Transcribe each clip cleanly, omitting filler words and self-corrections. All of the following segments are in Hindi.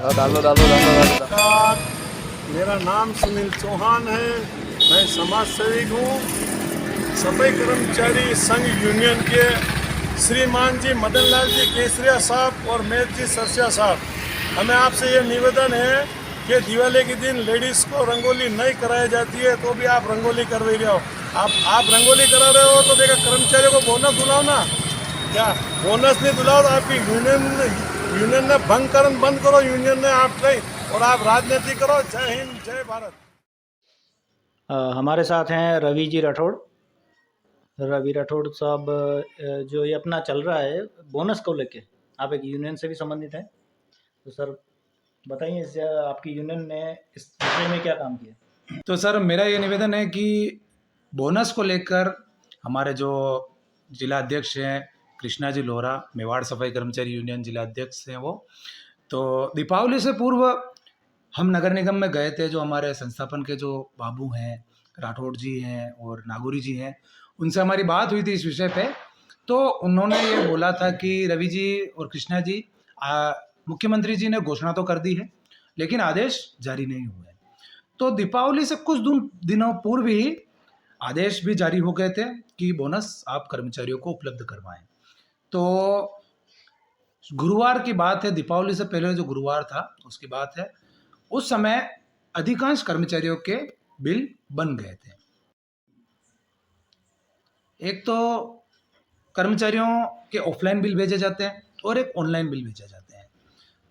डालो डालो डालो डालो। नमस्कार, मेरा नाम सुनील चौहान है। मैं समाज सेवक हूँ। सफाई कर्मचारी संघ यूनियन के श्रीमान जी मदन लाल जी केसरिया साहब और मेयर जी सरसिया साहब, हमें आपसे ये निवेदन है कि दिवाली के दिन लेडीज़ को रंगोली नहीं कराई जाती है, तो भी आप रंगोली करवा रहे हो। आप रंगोली करा रहे हो तो देखा कर्मचारियों को बोनस दिलाओ ना। क्या बोनस नहीं दिलाओ तो आपकी यूनियन ने भंग करना बंद करो। यूनियन ने आप नहीं, और आप राजनीति करो। जय हिंद, जय भारत। हमारे साथ हैं रवि जी राठौड़। रवि राठौड़ साहब, जो ये अपना चल रहा है बोनस को लेके, आप एक यूनियन से भी संबंधित हैं, तो सर बताइए आपकी यूनियन ने इस विषय में क्या काम किया। तो सर मेरा ये निवेदन है कि बोनस को लेकर हमारे जो जिला अध्यक्ष हैं कृष्णा जी लोहरा, मेवाड़ सफाई कर्मचारी यूनियन जिला अध्यक्ष हैं वो, तो दीपावली से पूर्व हम नगर निगम में गए थे। जो हमारे संस्थापन के जो बाबू हैं, राठौड़ जी हैं और नागौरी जी हैं, उनसे हमारी बात हुई थी इस विषय पे। तो उन्होंने ये बोला था कि रवि जी और कृष्णा जी, मुख्यमंत्री जी ने घोषणा तो कर दी है लेकिन आदेश जारी नहीं हुए। तो दीपावली से कुछ दिनों पूर्व ही आदेश भी जारी हो गए थे कि बोनस आप कर्मचारियों को उपलब्ध करवाएं। तो गुरुवार की बात है, दीपावली से पहले जो गुरुवार था उसकी बात है, उस समय अधिकांश कर्मचारियों के बिल बन गए थे। एक तो कर्मचारियों के ऑफलाइन बिल भेजे जाते हैं और एक ऑनलाइन बिल भेजे जाते हैं।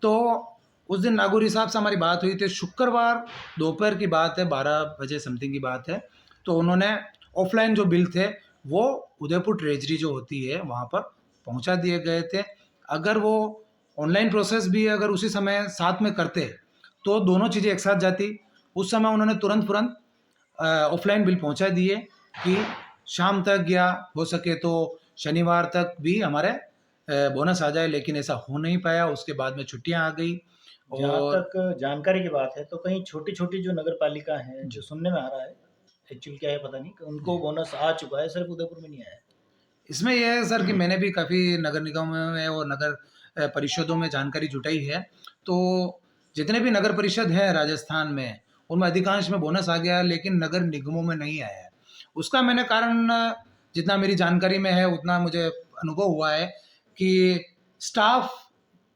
तो उस दिन नागौरी साहब से हमारी बात हुई थी, शुक्रवार दोपहर की बात है, 12 बजे समथिंग की बात है। तो उन्होंने ऑफलाइन जो बिल थे वो उदयपुर ट्रेजरी जो होती है वहाँ पर पहुँचा दिए गए थे। अगर वो ऑनलाइन प्रोसेस भी अगर उसी समय साथ में करते तो दोनों चीज़ें एक साथ जाती। उस समय उन्होंने तुरंत ऑफलाइन बिल पहुँचा दिए कि शाम तक या हो सके तो शनिवार तक भी हमारे बोनस आ जाए, लेकिन ऐसा हो नहीं पाया। उसके बाद में छुट्टियां आ गई। जहाँ और तक जानकारी की बात है तो कहीं छोटी छोटी जो नगर पालिका हैं, जो सुनने में आ रहा है, एक्चुअल क्या है पता नहीं, कि उनको बोनस आ चुका है, सिर्फ उदयपुर में नहीं आया है। इसमें यह है सर कि मैंने भी काफ़ी नगर निगमों में और नगर परिषदों में जानकारी जुटाई है। तो जितने भी नगर परिषद हैं राजस्थान में, उनमें अधिकांश में बोनस आ गया, लेकिन नगर निगमों में नहीं आया है। उसका मैंने कारण, जितना मेरी जानकारी में है उतना मुझे अनुभव हुआ है कि स्टाफ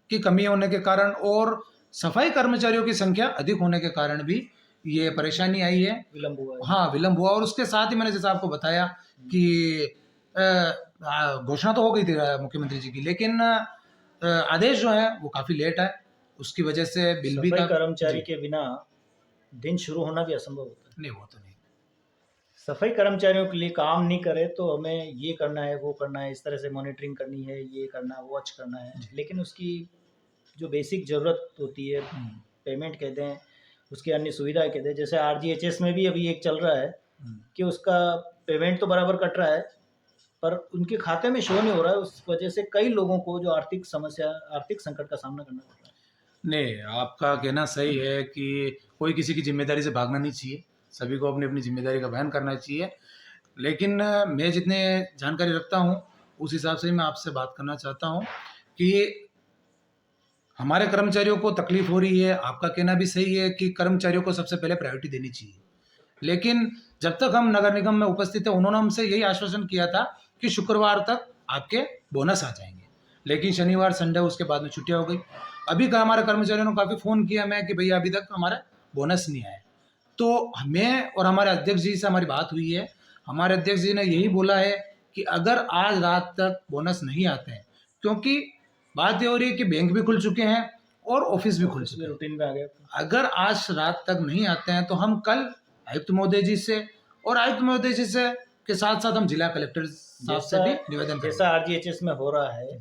की कमी होने के कारण और सफाई कर्मचारियों की संख्या अधिक होने के कारण भी ये परेशानी आई है, विलम्ब हुआ है। हाँ विलम्ब हुआ। और उसके साथ ही मैंने जैसा आपको बताया कि घोषणा तो हो गई थी मुख्यमंत्री जी की, लेकिन आदेश जो है वो काफ़ी लेट है। उसकी वजह से बिल भी सफाई कर्मचारी के बिना दिन शुरू होना भी असंभव होता है। नहीं, वो तो नहीं। सफाई कर्मचारियों के लिए काम नहीं करे तो हमें ये करना है, वो करना है, इस तरह से मॉनिटरिंग करनी है, ये करना है, वॉच करना है, लेकिन उसकी जो बेसिक ज़रूरत होती है, पेमेंट कह दें, उसकी अन्य सुविधाएं कह दें, जैसे RGHS में भी अभी एक चल रहा है कि उसका पेमेंट तो बराबर कट रहा है पर उनके खाते में शो नहीं हो रहा है। उस वजह से कई लोगों को जो आर्थिक संकट का सामना करना पड़ रहा है। नहीं, आपका कहना सही है कि कोई किसी की जिम्मेदारी से भागना नहीं चाहिए, सभी को अपनी अपनी जिम्मेदारी का बयान करना चाहिए। लेकिन मैं जितने जानकारी रखता हूँ उस हिसाब से मैं आपसे बात करना चाहता हूँ कि हमारे कर्मचारियों को तकलीफ हो रही है। आपका कहना भी सही है कि कर्मचारियों को सबसे पहले प्रायोरिटी देनी चाहिए, लेकिन जब तक हम नगर निगम में उपस्थित थे उन्होंने हमसे यही आश्वासन किया था कि शुक्रवार तक आपके बोनस आ जाएंगे, लेकिन शनिवार संडे उसके बाद में छुट्टियां हो गई। अभी का हमारे कर्मचारियों ने काफ़ी फ़ोन किया मैं कि भैया अभी तक हमारा बोनस नहीं आया। तो मैं और हमारे अध्यक्ष जी से हमारी बात हुई है। हमारे अध्यक्ष जी ने यही बोला है कि अगर आज रात तक बोनस नहीं आते हैं, क्योंकि बात ये हो रही है कि बैंक भी खुल चुके हैं और ऑफिस भी खुल चुके हैं, रूटीन में आ गया। अगर आज रात तक नहीं आते हैं तो हम कल आयुक्त महोदय जी से और आयुक्त महोदय जी से के साथ साथ हम जिला कलेक्टर साहब से भी निवेदन करेंगे। जैसा RGHS में हो रहा है,